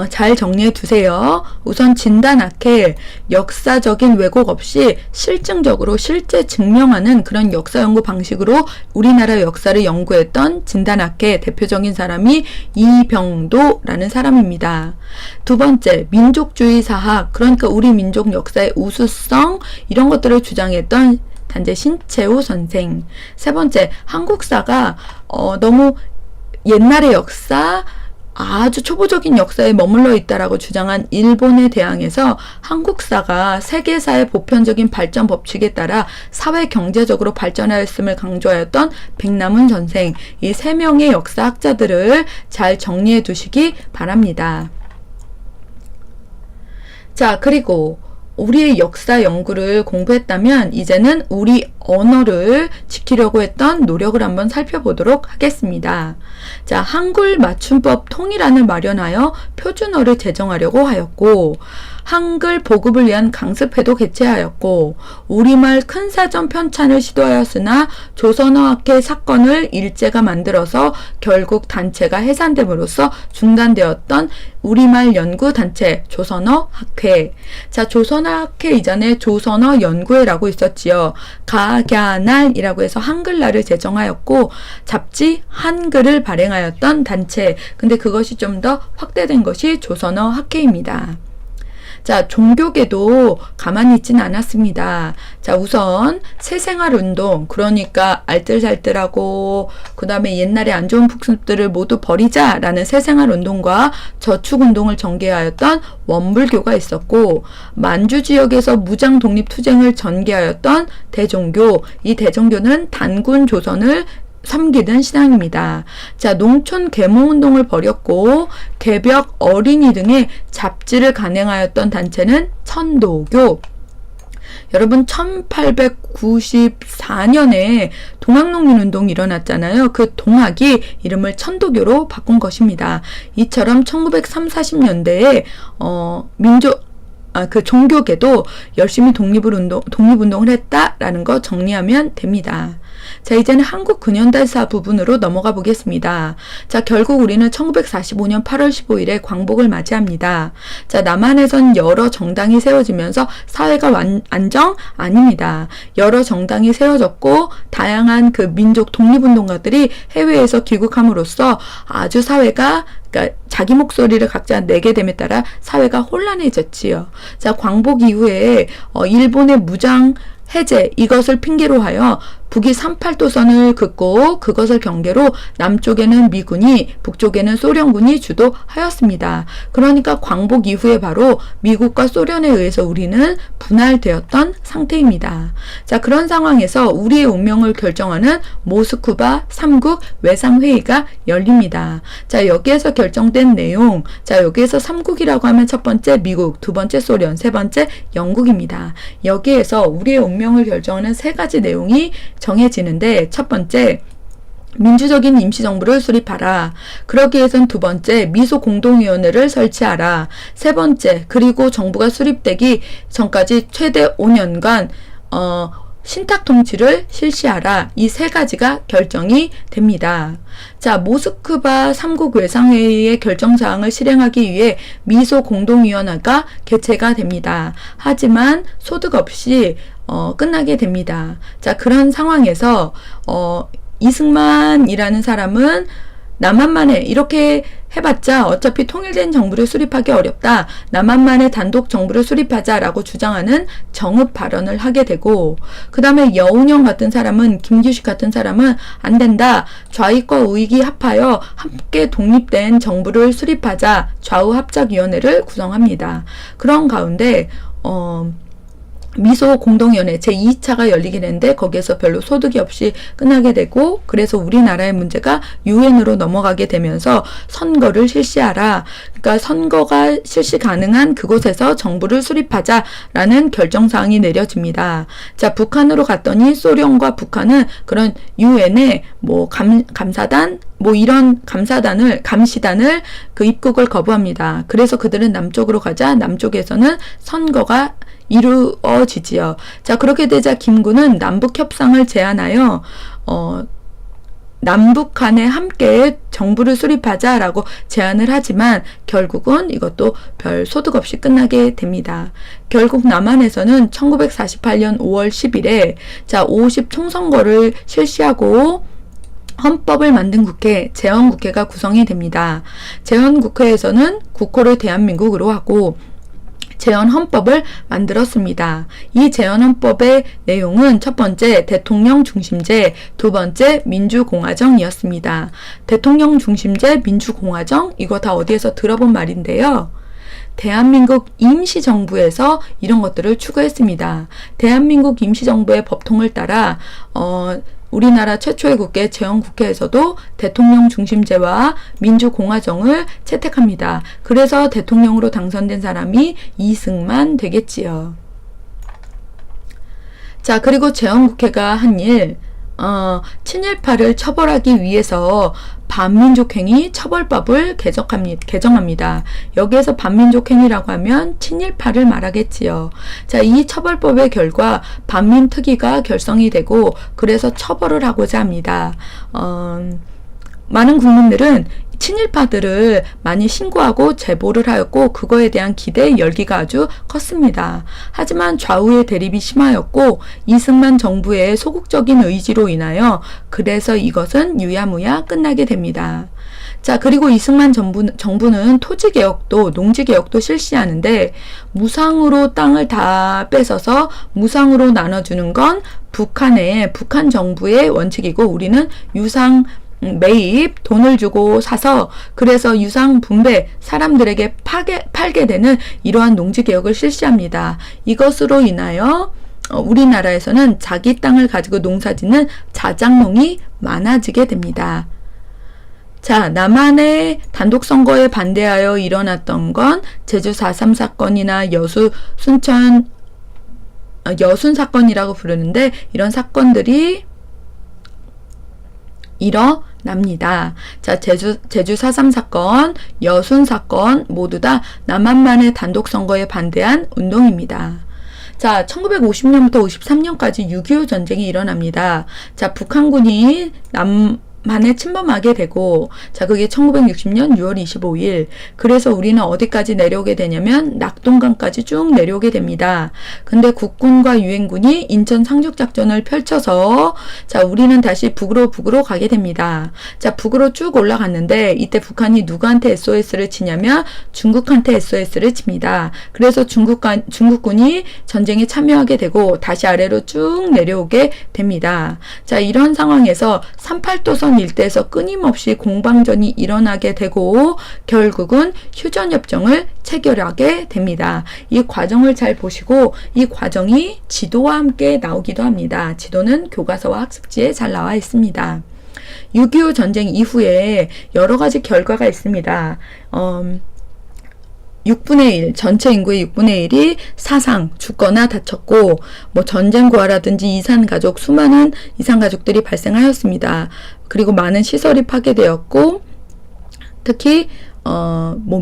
잘 정리해 두세요. 우선 진단학회, 역사적인 왜곡 없이 실증적으로 실제 증명하는 그런 역사 연구 방식으로 우리나라 역사를 연구했던 진단학회 대표적인 사람이 이병도라는 사람입니다. 두 번째, 민족주의 사학, 그러니까 우리 민족 역사의 우수성 이런 것들을 주장했던 단재 신채호 선생. 세 번째, 한국사가 너무 옛날의 역사, 아주 초보적인 역사에 머물러 있다라고 주장한 일본에 대항해서 한국사가 세계사의 보편적인 발전 법칙에 따라 사회 경제적으로 발전하였음을 강조하였던 백남훈 선생. 이 세 명의 역사학자들을 잘 정리해 두시기 바랍니다. 자, 그리고 우리의 역사 연구를 공부했다면 이제는 우리 언어를 지키려고 했던 노력을 한번 살펴보도록 하겠습니다. 자, 한글 맞춤법 통일안을 마련하여 표준어를 제정하려고 하였고, 한글 보급을 위한 강습회도 개최하였고, 우리말 큰사전 편찬을 시도하였으나 조선어학회 사건을 일제가 만들어서 결국 단체가 해산됨으로써 중단되었던 우리말 연구단체 조선어학회. 자, 조선어학회 이전에 조선어연구회라고 있었지요. 가갸날이라고 해서 한글날을 제정하였고, 잡지 한글을 발행하였던 단체. 근데 그것이 좀 더 확대된 것이 조선어학회입니다. 자, 종교계도 가만히 있진 않았습니다. 자, 우선 새생활운동, 그러니까 알뜰살뜰하고 그 다음에 옛날에 안 좋은 풍습들을 모두 버리자라는 새생활운동과 저축운동을 전개하였던 원불교가 있었고, 만주 지역에서 무장 독립투쟁을 전개하였던 대종교, 이 대종교는 단군 조선을 섬기는 신앙입니다. 자, 농촌 계몽운동을 벌였고 개벽 어린이 등의 잡지를 간행하였던 단체는 천도교. 여러분 1894년에 동학농민운동이 일어났잖아요. 그 동학이 이름을 천도교로 바꾼 것입니다. 이처럼 1930, 40년대에 그 종교계도 열심히 독립운동을 했다라는 거 정리하면 됩니다. 자, 이제는 한국 근현대사 부분으로 넘어가 보겠습니다. 자, 결국 우리는 1945년 8월 15일에 광복을 맞이합니다. 자, 남한에선 여러 정당이 세워지면서 사회가 안정? 아닙니다. 여러 정당이 세워졌고 다양한 그 민족 독립운동가들이 해외에서 귀국함으로써 아주 사회가, 그러니까 자기 목소리를 각자 내게 됨에 따라 사회가 혼란해졌지요. 자, 광복 이후에 일본의 무장 해제, 이것을 핑계로 하여 북이 38도선을 긋고 그것을 경계로 남쪽에는 미군이, 북쪽에는 소련군이 주도하였습니다. 그러니까 광복 이후에 바로 미국과 소련에 의해서 우리는 분할되었던 상태입니다. 자, 그런 상황에서 우리의 운명을 결정하는 모스크바 3국 외상회의가 열립니다. 자, 여기에서 결정된 내용, 자, 여기에서 3국이라고 하면 첫 번째 미국, 두 번째 소련, 세 번째 영국입니다. 여기에서 우리의 운명을 결정하는 세 가지 내용이 정해지는데, 첫 번째, 민주적인 임시정부를 수립하라. 그러기 위해선 두 번째, 미소공동위원회를 설치하라. 세 번째, 그리고 정부가 수립되기 전까지 최대 5년간 신탁통치를 실시하라. 이 세 가지가 결정이 됩니다. 자, 모스크바 3국 외상회의의 결정사항을 실행하기 위해 미소공동위원회가 개최가 됩니다. 하지만 소득 없이 끝나게 됩니다. 자, 그런 상황에서 이승만이라는 사람은 남한만에 이렇게 해봤자 어차피 통일된 정부를 수립하기 어렵다. 남한만의 단독 정부를 수립하자라고 주장하는 정읍 발언을 하게 되고, 그 다음에 여운형 같은 사람은, 김규식 같은 사람은 안 된다. 좌익과 우익이 합하여 함께 독립된 정부를 수립하자. 좌우합작위원회를 구성합니다. 그런 가운데 미소 공동위원회 제2차가 열리게 되는데 거기에서 별로 소득이 없이 끝나게 되고, 그래서 우리나라의 문제가 유엔으로 넘어가게 되면서 선거를 실시하라. 그러니까 선거가 실시 가능한 그곳에서 정부를 수립하자라는 결정사항이 내려집니다. 자, 북한으로 갔더니 소련과 북한은 그런 유엔에 뭐 감사단 이런 감시단을 그 입국을 거부합니다. 그래서 그들은 남쪽으로 가자 남쪽에서는 선거가 이루어지지요. 자, 그렇게 되자 김구는 남북 협상을 제안하여 남북 간에 함께 정부를 수립하자라고 제안을 하지만 결국은 이것도 별 소득 없이 끝나게 됩니다. 결국 남한에서는 1948년 5월 10일에 자, 50 총선거를 실시하고 헌법을 만든 국회, 제헌국회가 구성이 됩니다. 제헌국회에서는 국호를 대한민국으로 하고 제헌헌법을 만들었습니다. 이 제헌헌법의 내용은 첫 번째 대통령 중심제, 두 번째 민주공화정이었습니다. 대통령 중심제, 민주공화정 이거 다 어디에서 들어본 말인데요. 대한민국 임시정부에서 이런 것들을 추구했습니다. 대한민국 임시정부의 법통을 따라 우리나라 최초의 국회 제헌국회에서도 대통령 중심제와 민주공화정을 채택합니다. 그래서 대통령으로 당선된 사람이 이승만 되겠지요. 자, 그리고 제헌국회가 한 일, 친일파를 처벌하기 위해서 반민족행위 처벌법을 개정합니다. 여기에서 반민족행위라고 하면 친일파를 말하겠지요. 자, 이 처벌법의 결과 반민특위가 결성이 되고 그래서 처벌을 하고자 합니다. 많은 국민들은 친일파들을 많이 신고하고 제보를 하였고 그거에 대한 기대 열기가 아주 컸습니다. 하지만 좌우의 대립이 심하였고 이승만 정부의 소극적인 의지로 인하여 그래서 이것은 유야무야 끝나게 됩니다. 자, 그리고 이승만 정부는 토지개혁도 농지개혁도 실시하는데 무상으로 땅을 다 뺏어서 무상으로 나눠주는 건 북한 정부의 원칙이고 우리는 유상 매입, 돈을 주고 사서 그래서 유상 분배, 사람들에게 팔게 되는 이러한 농지개혁을 실시합니다. 이것으로 인하여 우리나라에서는 자기 땅을 가지고 농사짓는 자작농이 많아지게 됩니다. 자, 남한의 단독선거에 반대하여 일어났던 건 제주 4.3 사건이나 여순 사건이라고 부르는데 이런 사건들이 일어납니다. 자, 제주 4.3 사건, 여순 사건 모두 다 남한만의 단독 선거에 반대한 운동입니다. 자, 1950년부터 53년까지 6.25 전쟁이 일어납니다. 자, 북한군이 남한에 침범하게 되고, 자, 그게 1960년 6월 25일. 그래서 우리는 어디까지 내려오게 되냐면 낙동강까지 쭉 내려오게 됩니다. 근데 국군과 유엔군이 인천 상륙작전을 펼쳐서, 자, 우리는 다시 북으로 가게 됩니다. 자, 북으로 쭉 올라갔는데, 이때 북한이 누구한테 SOS를 치냐면 중국한테 SOS를 칩니다. 그래서 중국군이 전쟁에 참여하게 되고, 다시 아래로 쭉 내려오게 됩니다. 자, 이런 상황에서 38도선 일대에서 끊임없이 공방전이 일어나게 되고 결국은 휴전협정을 체결하게 됩니다. 이 과정을 잘 보시고 이 과정이 지도와 함께 나오기도 합니다. 지도는 교과서와 학습지에 잘 나와 있습니다. 6.25 전쟁 이후에 여러 가지 결과가 있습니다. 6분의 1, 전체 인구의 6분의 1이 사상, 죽거나 다쳤고, 전쟁고아라든지 이산가족, 수많은 이산가족들이 발생하였습니다. 그리고 많은 시설이 파괴되었고, 특히,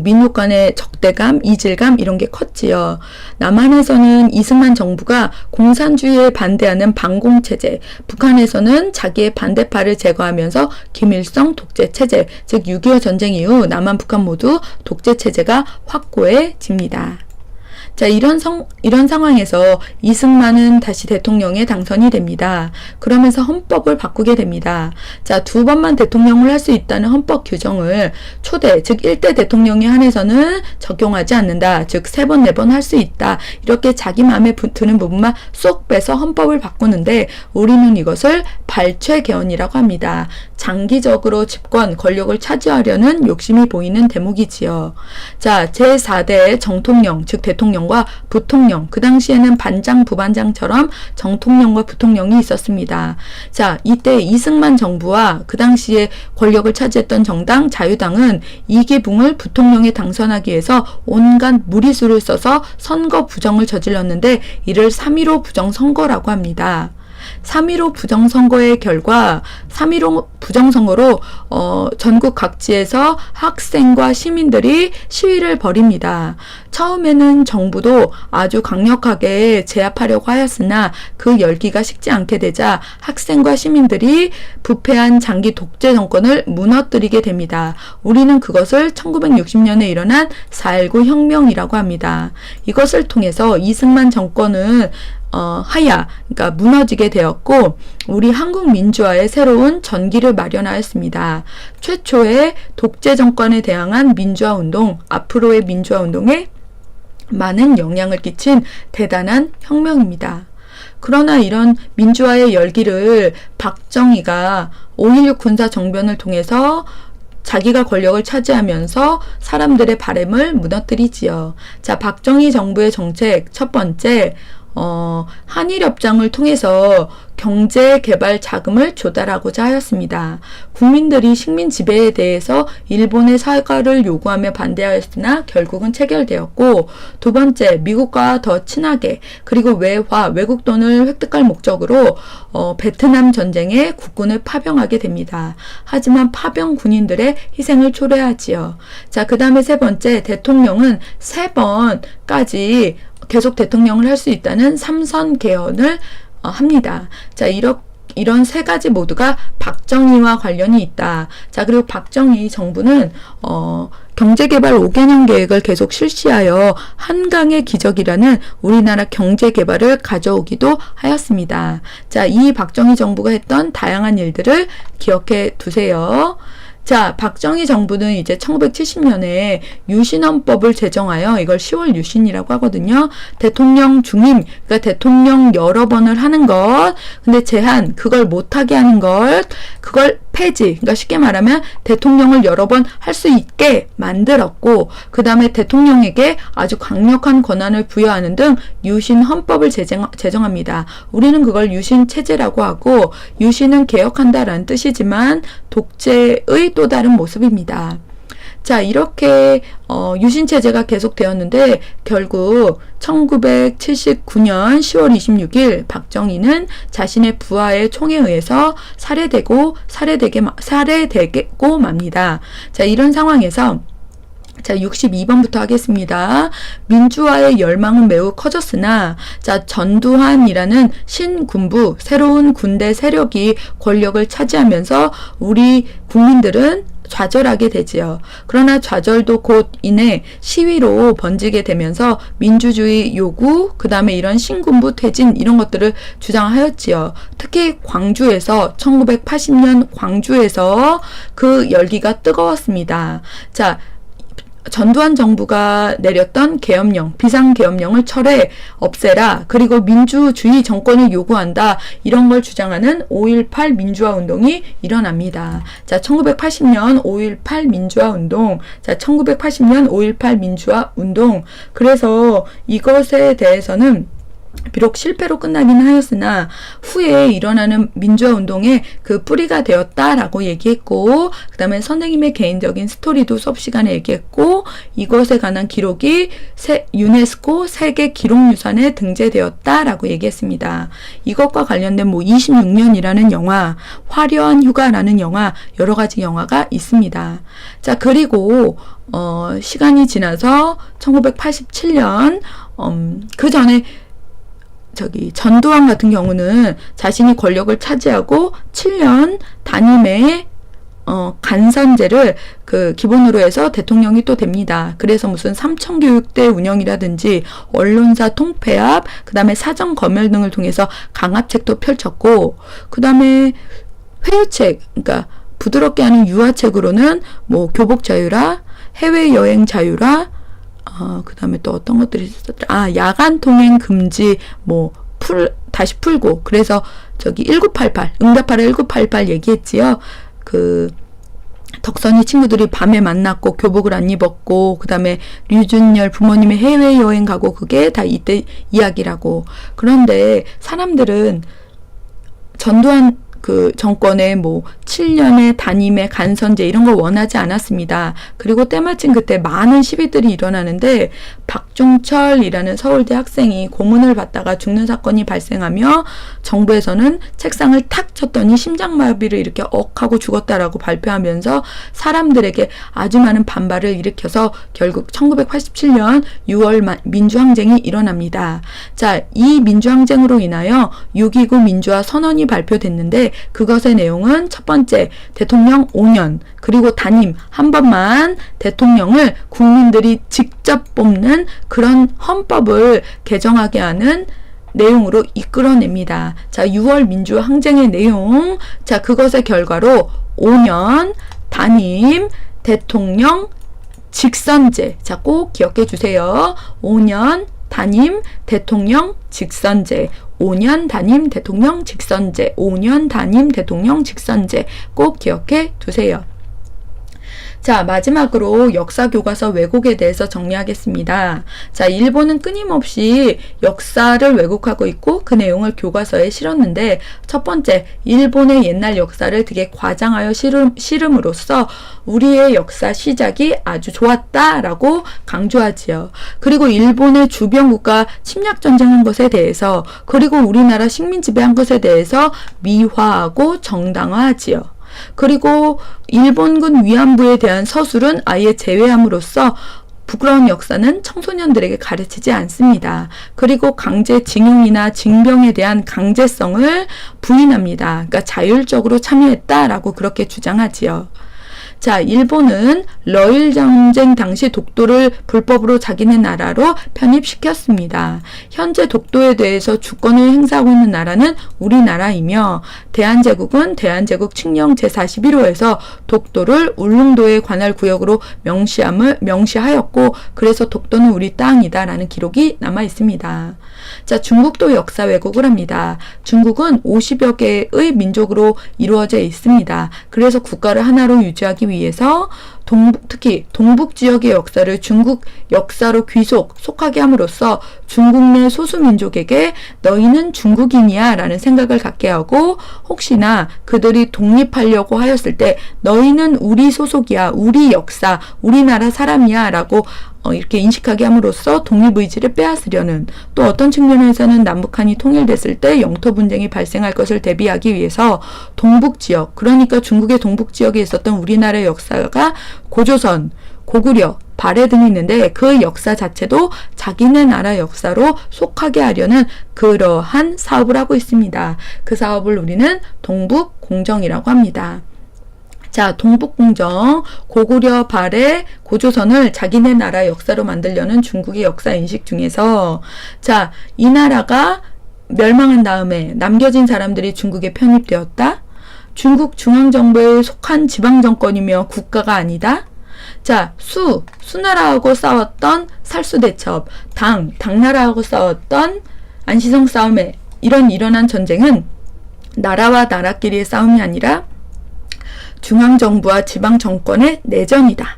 민족 간의 적대감, 이질감, 이런 게 컸지요. 남한에서는 이승만 정부가 공산주의에 반대하는 반공체제, 북한에서는 자기의 반대파를 제거하면서 김일성 독재체제, 즉 6.25 전쟁 이후 남한, 북한 모두 독재체제가 확고해집니다. 자, 이런 상황에서 이승만은 다시 대통령에 당선이 됩니다. 그러면서 헌법을 바꾸게 됩니다. 자, 2번만 대통령을 할 수 있다는 헌법 규정을 초대, 즉 1대 대통령에 한해서는 적용하지 않는다. 즉 3번, 4번 할 수 있다. 이렇게 자기 마음에 드는 부분만 쏙 빼서 헌법을 바꾸는데 우리는 이것을 발췌개헌이라고 합니다. 장기적으로 집권, 권력을 차지하려는 욕심이 보이는 대목이지요. 자, 제4대 정통령, 즉 대통령 정통령과 부통령, 그 당시에는 반장, 부반장처럼 정통령과 부통령이 있었습니다. 자, 이때 이승만 정부와 그 당시에 권력을 차지했던 정당 자유당은 이기붕을 부통령에 당선하기 위해서 온갖 무리수를 써서 선거 부정을 저질렀는데 이를 3.15 부정선거라고 합니다. 3.15 부정선거의 결과 3.15 부정선거로 전국 각지에서 학생과 시민들이 시위를 벌입니다. 처음에는 정부도 아주 강력하게 제압하려고 하였으나 그 열기가 식지 않게 되자 학생과 시민들이 부패한 장기 독재 정권을 무너뜨리게 됩니다. 우리는 그것을 1960년에 일어난 4.19 혁명이라고 합니다. 이것을 통해서 이승만 정권은 그러니까 무너지게 되었고 우리 한국 민주화의 새로운 전기를 마련하였습니다. 최초의 독재 정권에 대항한 민주화 운동, 앞으로의 민주화 운동에 많은 영향을 끼친 대단한 혁명입니다. 그러나 이런 민주화의 열기를 박정희가 5.16 군사정변을 통해서 자기가 권력을 차지하면서 사람들의 바램을 무너뜨리지요. 자, 박정희 정부의 정책 첫 번째, 한일협정을 통해서 경제개발 자금을 조달하고자 하였습니다. 국민들이 식민 지배에 대해서 일본의 사과를 요구하며 반대하였으나 결국은 체결되었고, 두 번째, 미국과 더 친하게 그리고 외국 돈을 획득할 목적으로 베트남 전쟁에 국군을 파병하게 됩니다. 하지만 파병 군인들의 희생을 초래하지요. 자, 그 다음에 세 번째, 대통령은 3번까지 계속 대통령을 할 수 있다는 3선 개헌을 합니다. 자, 이런 세 가지 모두가 박정희와 관련이 있다. 자, 그리고 박정희 정부는 경제개발 5개년 계획을 계속 실시하여 한강의 기적이라는 우리나라 경제개발을 가져오기도 하였습니다. 자, 이 박정희 정부가 했던 다양한 일들을 기억해 두세요. 자, 박정희 정부는 이제 1970년에 유신헌법을 제정하여 이걸 10월 유신이라고 하거든요. 대통령 중임, 그러니까 대통령 여러 번을 하는 것, 근데 제한, 그걸 못하게 하는 것, 그걸 폐지, 그러니까 쉽게 말하면 대통령을 여러 번 할 수 있게 만들었고, 그 다음에 대통령에게 아주 강력한 권한을 부여하는 등 유신 헌법을 제정합니다. 우리는 그걸 유신 체제라고 하고, 유신은 개혁한다라는 뜻이지만 독재의 또 다른 모습입니다. 자, 이렇게 유신 체제가 계속되었는데 결국 1979년 10월 26일 박정희는 자신의 부하의 총에 의해서 살해되고 맙니다. 자, 이런 상황에서 자, 62번부터 하겠습니다. 민주화의 열망은 매우 커졌으나, 자, 전두환이라는 신군부, 새로운 군대 세력이 권력을 차지하면서 우리 국민들은 좌절하게 되지요. 그러나 좌절도 곧 인해 시위로 번지게 되면서 민주주의 요구, 그 다음에 이런 신군부 퇴진 이런 것들을 주장하였지요. 특히 광주에서 1980년 광주에서 그 열기가 뜨거웠습니다. 자, 전두환 정부가 내렸던 계엄령, 비상계엄령을 철회, 없애라, 그리고 민주주의 정권을 요구한다, 이런 걸 주장하는 5.18 민주화 운동이 일어납니다. 자, 1980년 5.18 민주화 운동, 자, 1980년 5.18 민주화 운동. 그래서 이것에 대해서는 비록 실패로 끝나긴 하였으나 후에 일어나는 민주화 운동의 그 뿌리가 되었다라고 얘기했고, 그 다음에 선생님의 개인적인 스토리도 수업 시간에 얘기했고, 이것에 관한 기록이 유네스코 세계 기록유산에 등재되었다라고 얘기했습니다. 이것과 관련된 26년이라는 영화, 화려한 휴가라는 영화, 여러 가지 영화가 있습니다. 자, 그리고 시간이 지나서 1987년 그 전에 전두환 같은 경우는 자신이 권력을 차지하고 7년 단임의 간선제를 기본으로 해서 대통령이 또 됩니다. 그래서 무슨 삼청교육대 운영이라든지 언론사 통폐합, 그 다음에 사정 검열 등을 통해서 강압책도 펼쳤고, 그 다음에 회유책, 그러니까 부드럽게 하는 유화책으로는 교복 자유라, 해외여행 자유라, 그 다음에 또 어떤 것들이 있었죠? 야간 통행 금지, 다시 풀고, 그래서 1988, 응답하라 1988 얘기했지요. 덕선이 친구들이 밤에 만났고 교복을 안 입었고 그 다음에 류준열 부모님의 해외여행 가고 그게 다 이때 이야기라고. 그런데 사람들은 전두환 그 정권의 뭐 7년의 단임의 간선제 이런 걸 원하지 않았습니다. 그리고 때마침 그때 많은 시비들이 일어나는데 박종철이라는 서울대 학생이 고문을 받다가 죽는 사건이 발생하며 정부에서는 책상을 탁 쳤더니 심장마비를 이렇게 하고 죽었다라고 발표하면서 사람들에게 아주 많은 반발을 일으켜서 결국 1987년 6월 민주항쟁이 일어납니다. 자, 이 민주항쟁으로 인하여 6.29 민주화 선언이 발표됐는데 그것의 내용은 첫 번째, 대통령 5년, 그리고 단임 한 번만 대통령을 국민들이 직접 뽑는 그런 헌법을 개정하게 하는 내용으로 이끌어냅니다. 자, 6월 민주항쟁의 내용, 자, 그것의 결과로 5년 단임 대통령 직선제, 자, 꼭 기억해 주세요. 5년 단임 대통령 직선제, 5년 단임 대통령 직선제, 5년 단임 대통령 직선제 꼭 기억해 두세요. 자, 마지막으로 역사교과서 왜곡에 대해서 정리하겠습니다. 자, 일본은 끊임없이 역사를 왜곡하고 있고 그 내용을 교과서에 실었는데 첫 번째, 일본의 옛날 역사를 되게 과장하여 실음으로써 우리의 역사 시작이 아주 좋았다라고 강조하지요. 그리고 일본의 주변국가 침략전쟁한 것에 대해서 그리고 우리나라 식민지배한 것에 대해서 미화하고 정당화하지요. 그리고 일본군 위안부에 대한 서술은 아예 제외함으로써 부끄러운 역사는 청소년들에게 가르치지 않습니다. 그리고 강제징용이나 징병에 대한 강제성을 부인합니다. 그러니까 자율적으로 참여했다라고 그렇게 주장하지요. 자, 일본은 러일 전쟁 당시 독도를 불법으로 자기네 나라로 편입시켰습니다. 현재 독도에 대해서 주권을 행사하고 있는 나라는 우리나라이며 대한제국은 대한제국 칙령 제41호에서 독도를 울릉도의 관할 구역으로 명시하였고 그래서 독도는 우리 땅이다라는 기록이 남아 있습니다. 자, 중국도 역사 왜곡을 합니다. 중국은 50여 개의 민족으로 이루어져 있습니다. 그래서 국가를 하나로 유지하기 위해서 특히 동북 지역의 역사를 중국 역사로 속하게 함으로써 중국 내 소수민족에게 너희는 중국인이야 라는 생각을 갖게 하고 혹시나 그들이 독립하려고 하였을 때 너희는 우리 소속이야, 우리 역사, 우리나라 사람이야 라고 이렇게 인식하게 함으로써 독립의지를 빼앗으려는, 또 어떤 측면에서는 남북한이 통일됐을 때 영토 분쟁이 발생할 것을 대비하기 위해서 동북지역, 그러니까 중국의 동북지역에 있었던 우리나라의 역사가 고조선, 고구려, 발해 등이 있는데 그 역사 자체도 자기네 나라 역사로 속하게 하려는 그러한 사업을 하고 있습니다. 그 사업을 우리는 동북공정이라고 합니다. 자, 동북공정, 고구려, 발해, 고조선을 자기네 나라 역사로 만들려는 중국의 역사 인식 중에서 자, 이 나라가 멸망한 다음에 남겨진 사람들이 중국에 편입되었다? 중국 중앙정부에 속한 지방정권이며 국가가 아니다? 자, 수나라하고 싸웠던 살수대첩, 당나라하고 싸웠던 안시성 싸움에 일어난 전쟁은 나라와 나라끼리의 싸움이 아니라 중앙정부와 지방정권의 내전이다.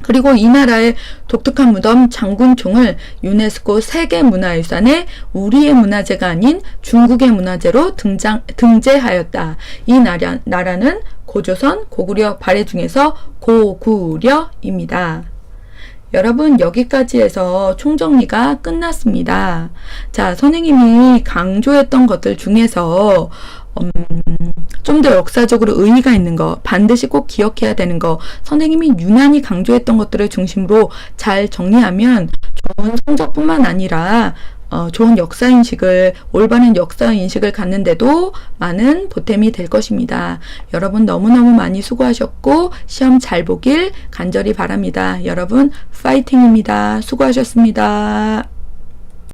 그리고 이 나라의 독특한 무덤 장군총을 유네스코 세계문화유산에 우리의 문화재가 아닌 중국의 문화재로 등재하였다. 이 나라는 고조선, 고구려, 발해 중에서 고구려입니다. 여러분, 여기까지 해서 총정리가 끝났습니다. 자, 선생님이 강조했던 것들 중에서 좀 더 역사적으로 의의가 있는 거, 반드시 꼭 기억해야 되는 거, 선생님이 유난히 강조했던 것들을 중심으로 잘 정리하면 좋은 성적뿐만 아니라 좋은 역사인식을, 올바른 역사인식을 갖는데도 많은 보탬이 될 것입니다. 여러분 너무너무 많이 수고하셨고 시험 잘 보길 간절히 바랍니다. 여러분 파이팅입니다. 수고하셨습니다.